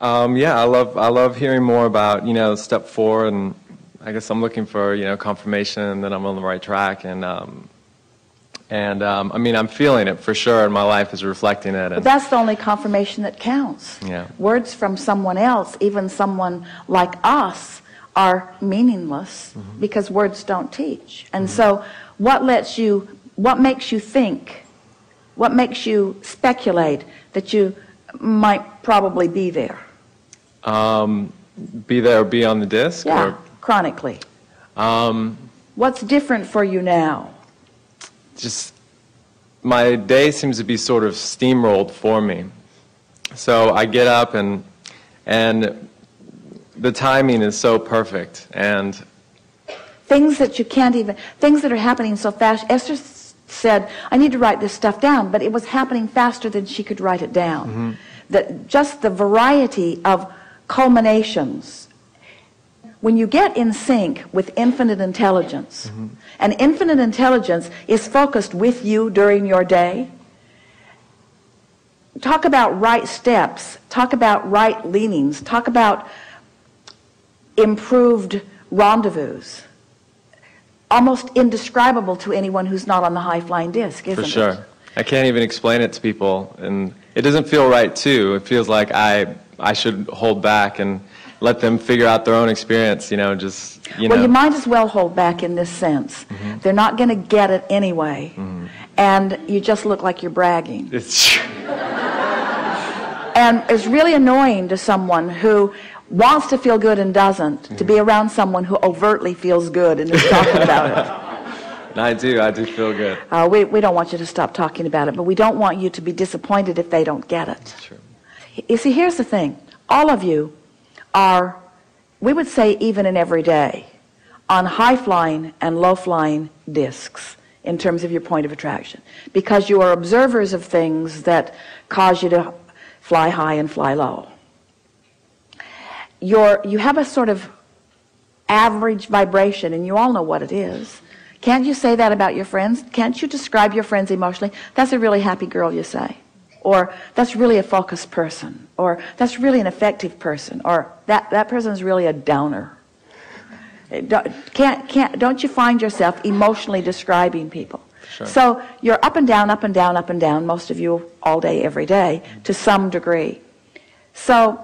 Yeah, I love hearing more about, step 4, and I guess I'm looking for, confirmation that I'm on the right track, and I mean, I'm feeling it for sure, and my life is reflecting it. But that's the only confirmation that counts. Yeah. Words from someone else, even someone like us, are meaningless because words don't teach. And so what makes you think, what makes you speculate that you might probably be there? Be there or be on the disc? Yeah, or? chronically. What's different for you now? Just my day seems to be sort of steamrolled for me. So I get up and the timing is so perfect, and things that you can't even, things that are happening so fast. Esther said, I need to write this stuff down, but it was happening faster than she could write it down. That just the variety of culminations. When you get in sync with infinite intelligence, and infinite intelligence is focused with you during your day, talk about right steps, talk about right leanings, talk about improved rendezvous. Almost indescribable to anyone who's not on the high-flying disc, isn't it? For sure. I can't even explain it to people, and it doesn't feel right too. It feels like I should hold back and let them figure out their own experience, Well, you might as well hold back in this sense. They're not going to get it anyway, and you just look like you're bragging. It's true. And it's really annoying to someone who wants to feel good and doesn't, to be around someone who overtly feels good and is talking about it. I do feel good. We don't want you to stop talking about it, but we don't want you to be disappointed if they don't get it. True. You see, here's the thing. All of you are, we would say even in every day, on high-flying and low-flying discs in terms of your point of attraction, because you are observers of things that cause you to fly high and fly low. You have a sort of average vibration, and you all know what it is. Can't you say that about your friends? Can't you describe your friends emotionally? That's a really happy girl, you say. Or that's really a focused person. Or that's really an effective person. Or that person's really a downer. Don't you find yourself emotionally describing people? Sure. So you're up and down, up and down, up and down, most of you all day, every day, to some degree. So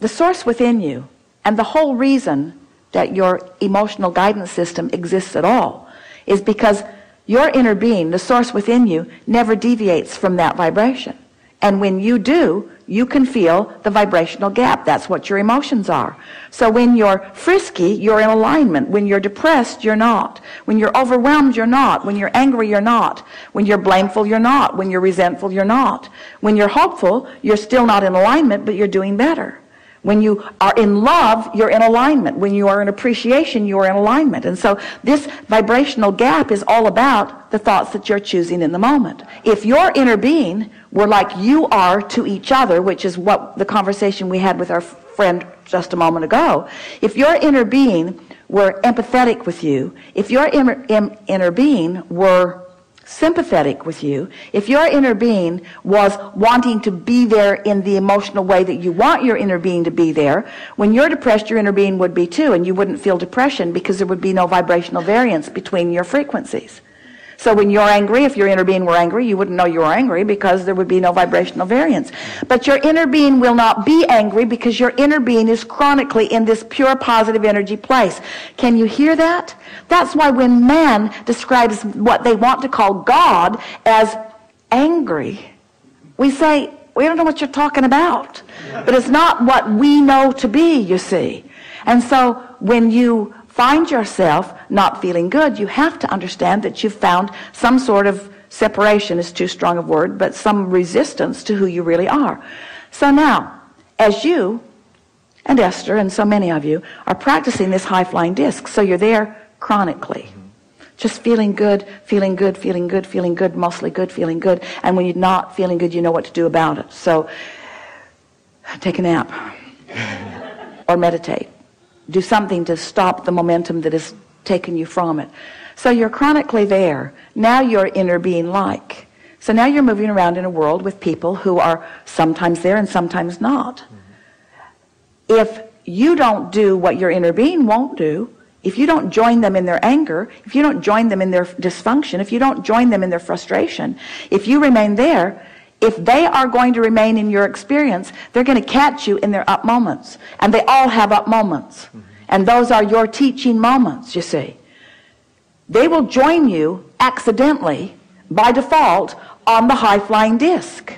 the source within you, and the whole reason that your emotional guidance system exists at all, is because your inner being, the source within you, never deviates from that vibration. And when you do, you can feel the vibrational gap. That's what your emotions are. So when you're frisky, you're in alignment. When you're depressed, you're not. When you're overwhelmed, you're not. When you're angry, you're not. When you're blameful, you're not. When you're resentful, you're not. When you're hopeful, you're still not in alignment, but you're doing better. When you are in love, you're in alignment. When you are in appreciation, you are in alignment. And so this vibrational gap is all about the thoughts that you're choosing in the moment. If your inner being were like you are to each other, which is what the conversation we had with our friend just a moment ago, if your inner being were empathetic with you, if your inner being were sympathetic with you, if your inner being was wanting to be there in the emotional way that you want your inner being to be there, when you're depressed, your inner being would be too, and you wouldn't feel depression because there would be no vibrational variance between your frequencies. So when you're angry, if your inner being were angry, you wouldn't know you were angry because there would be no vibrational variance. But your inner being will not be angry because your inner being is chronically in this pure positive energy place. Can you hear that? That's why when man describes what they want to call God as angry, we say, we don't know what you're talking about. But it's not what we know to be, you see. And so when you find yourself not feeling good, you have to understand that you've found some sort of separation, is too strong a word, but some resistance to who you really are. So now, as you and Esther and so many of you are practicing this high-flying disc, so you're there chronically. Just feeling good, feeling good, feeling good, feeling good, mostly good, feeling good. And when you're not feeling good, you know what to do about it. So take a nap or meditate. Do something to stop the momentum that has taken you from it. So you're chronically there. Now you're inner being like. So now you're moving around in a world with people who are sometimes there and sometimes not. if you don't do what your inner being won't do, if you don't join them in their anger, if you don't join them in their dysfunction, if you don't join them in their frustration, if you remain there, if they are going to remain in your experience, they're going to catch you in their up moments. And they all have up moments. And those are your teaching moments, you see. They will join you accidentally, by default, on the high-flying disc.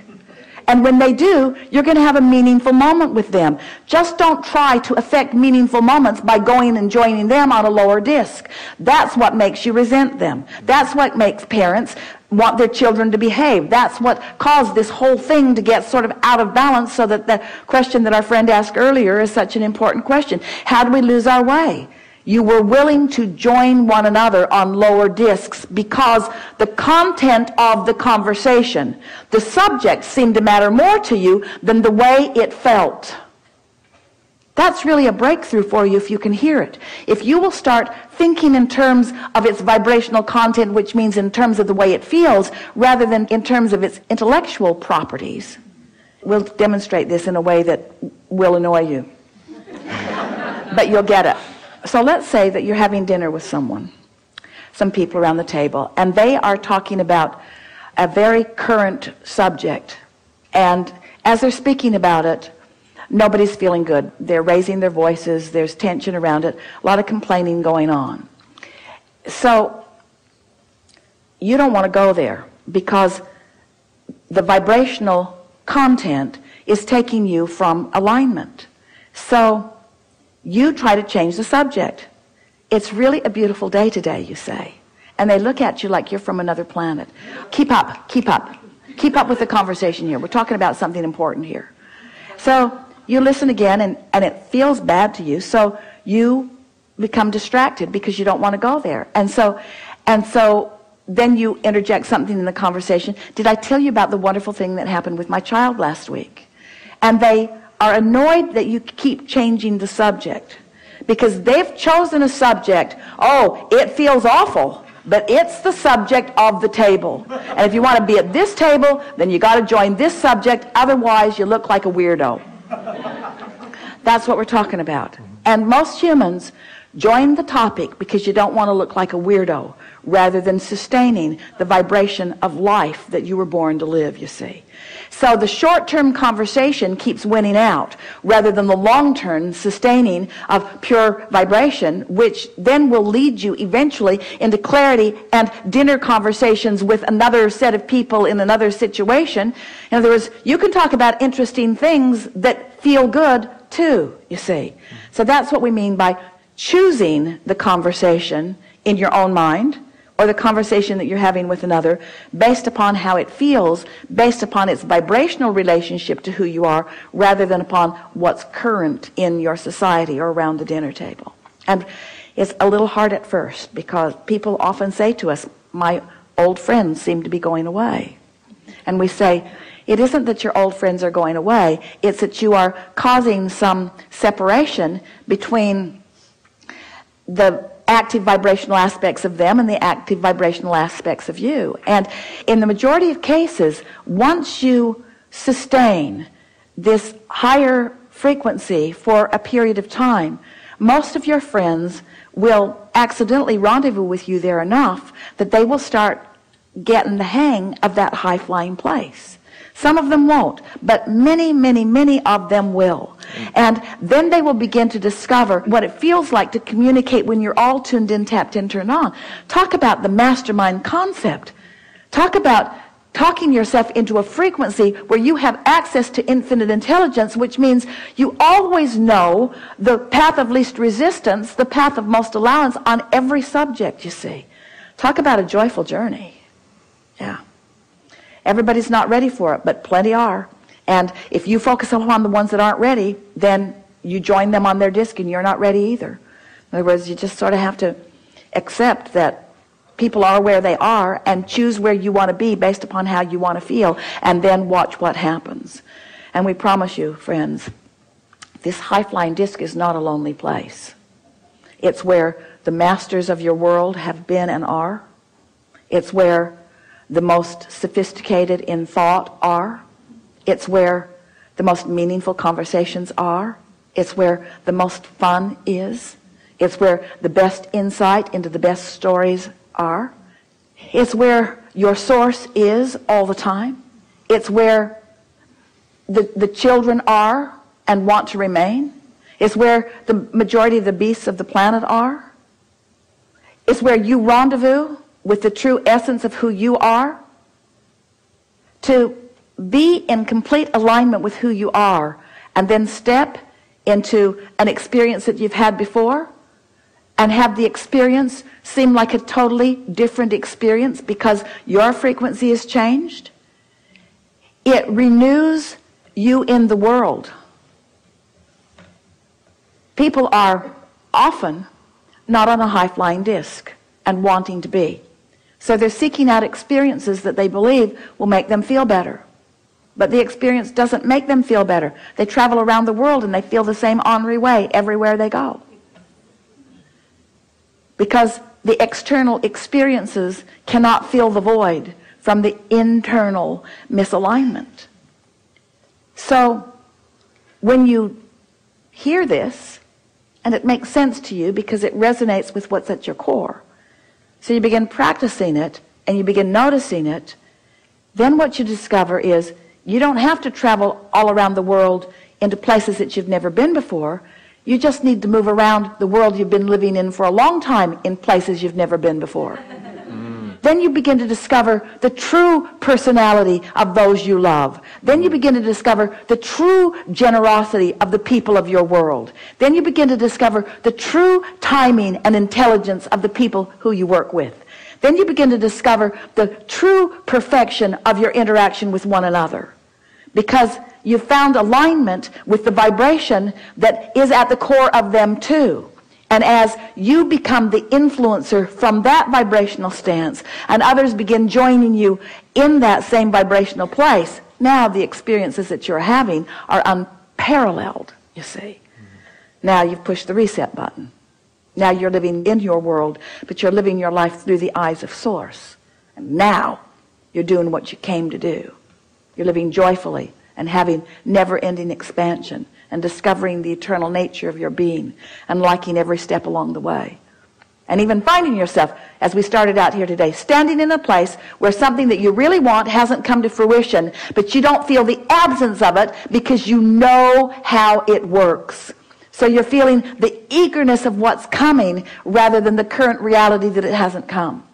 And when they do, you're going to have a meaningful moment with them. Just don't try to affect meaningful moments by going and joining them on a lower disc. That's what makes you resent them. That's what makes parents want their children to behave. That's what caused this whole thing to get sort of out of balance, so that the question that our friend asked earlier is such an important question. How do we lose our way? You were willing to join one another on lower discs because the content of the conversation, the subject, seemed to matter more to you than the way it felt. That's really a breakthrough for you if you can hear it. If you will start thinking in terms of its vibrational content, which means in terms of the way it feels, rather than in terms of its intellectual properties. We'll demonstrate this in a way that will annoy you. But you'll get it. So let's say that you're having dinner with someone, some people around the table, and they are talking about a very current subject. And as they're speaking about it, nobody's feeling good. They're raising their voices. There's tension around it. A lot of complaining going on. So you don't want to go there because the vibrational content is taking you from alignment. So you try to change the subject. It's really a beautiful day today, you say. And they look at you like you're from another planet. Keep up, keep up. Keep up with the conversation here. We're talking about something important here. So you listen again, and it feels bad to you, so you become distracted because you don't want to go there. And so then you interject something in the conversation. Did I tell you about the wonderful thing that happened with my child last week? And they are annoyed that you keep changing the subject because they've chosen a subject. Oh, it feels awful, but it's the subject of the table. And if you want to be at this table, then you got to join this subject. Otherwise, you look like a weirdo. That's what we're talking about. And most humans join the topic because you don't want to look like a weirdo, rather than sustaining the vibration of life that you were born to live, you see. So the short-term conversation keeps winning out, rather than the long-term sustaining of pure vibration, which then will lead you eventually into clarity and dinner conversations with another set of people in another situation. In other words, you can talk about interesting things that feel good too, you see. So that's what we mean by choosing the conversation in your own mind, or the conversation that you're having with another, based upon how it feels, based upon its vibrational relationship to who you are, rather than upon what's current in your society or around the dinner table. And it's a little hard at first, because people often say to us, my old friends seem to be going away. And we say, it isn't that your old friends are going away, it's that you are causing some separation between the active vibrational aspects of them and the active vibrational aspects of you. And in the majority of cases, once you sustain this higher frequency for a period of time, most of your friends will accidentally rendezvous with you there enough that they will start getting the hang of that high-flying place. Some of them won't, but many, many, many of them will. And then they will begin to discover what it feels like to communicate when you're all tuned in, tapped in, turned on. Talk about the mastermind concept. Talk about talking yourself into a frequency where you have access to infinite intelligence, which means you always know the path of least resistance, the path of most allowance on every subject, you see. Talk about a joyful journey. Yeah. Everybody's not ready for it, but plenty are. And if you focus upon the ones that aren't ready, then you join them on their disc and you're not ready either. In other words, you just sort of have to accept that people are where they are and choose where you want to be based upon how you want to feel, and then watch what happens. And we promise you, friends, this high-flying disc is not a lonely place. It's where the masters of your world have been and are. It's where the most sophisticated in thought are. It's where the most meaningful conversations are. It's where the most fun is. It's where the best insight into the best stories are. It's where your source is all the time. It's where the children are and want to remain. It's where the majority of the beasts of the planet are. It's where you rendezvous with the true essence of who you are. To be in complete alignment with who you are and then step into an experience that you've had before and have the experience seem like a totally different experience because your frequency has changed. It renews you in the world. People are often not on a high-flying disc and wanting to be. So they're seeking out experiences that they believe will make them feel better. But the experience doesn't make them feel better. They travel around the world and they feel the same ornery way everywhere they go. Because the external experiences cannot fill the void from the internal misalignment. So when you hear this, and it makes sense to you because it resonates with what's at your core, so you begin practicing it and you begin noticing it, then what you discover is you don't have to travel all around the world into places that you've never been before. You just need to move around the world you've been living in for a long time in places you've never been before. Then you begin to discover the true personality of those you love. Then you begin to discover the true generosity of the people of your world. Then you begin to discover the true timing and intelligence of the people who you work with. Then you begin to discover the true perfection of your interaction with one another. Because you've found alignment with the vibration that is at the core of them too. And as you become the influencer from that vibrational stance and others begin joining you in that same vibrational place, now the experiences that you're having are unparalleled, you see. Now you've pushed the reset button. Now you're living in your world, but you're living your life through the eyes of Source. And now you're doing what you came to do. You're living joyfully and having never-ending expansion and discovering the eternal nature of your being and liking every step along the way. And even finding yourself, as we started out here today, standing in a place where something that you really want hasn't come to fruition, but you don't feel the absence of it because you know how it works. So you're feeling the eagerness of what's coming rather than the current reality that it hasn't come.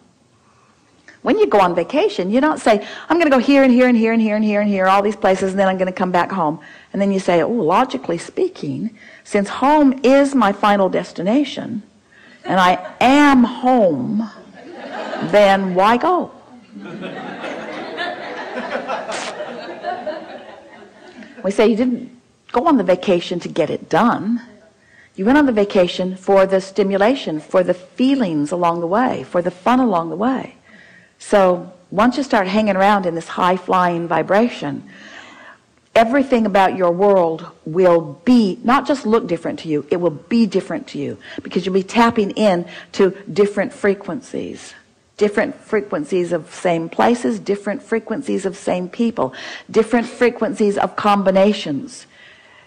When you go on vacation, you don't say, I'm going to go here and here and here and here and here and here, all these places, and then I'm going to come back home. And then you say, oh, logically speaking, since home is my final destination, and I am home, then why go? We say you didn't go on the vacation to get it done. You went on the vacation for the stimulation, for the feelings along the way, for the fun along the way. So once you start hanging around in this high-flying vibration, everything about your world will be, not just look different to you, it will be different to you because you'll be tapping in to different frequencies of same places, different frequencies of same people, different frequencies of combinations.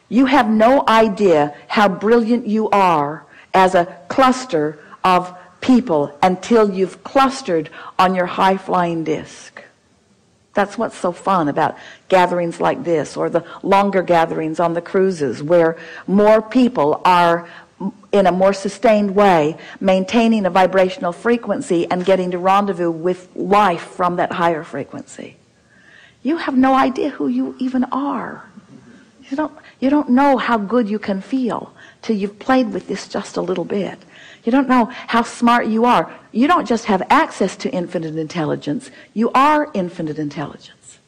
You have no idea how brilliant you are as a cluster of people until you've clustered on your high-flying disc. That's what's so fun about gatherings like this, or the longer gatherings on the cruises where more people are in a more sustained way maintaining a vibrational frequency and getting to rendezvous with life from that higher frequency. You have no idea who you even are. You don't know how good you can feel till you've played with this just a little bit. You don't know how smart you are. You don't just have access to infinite intelligence. You are infinite intelligence.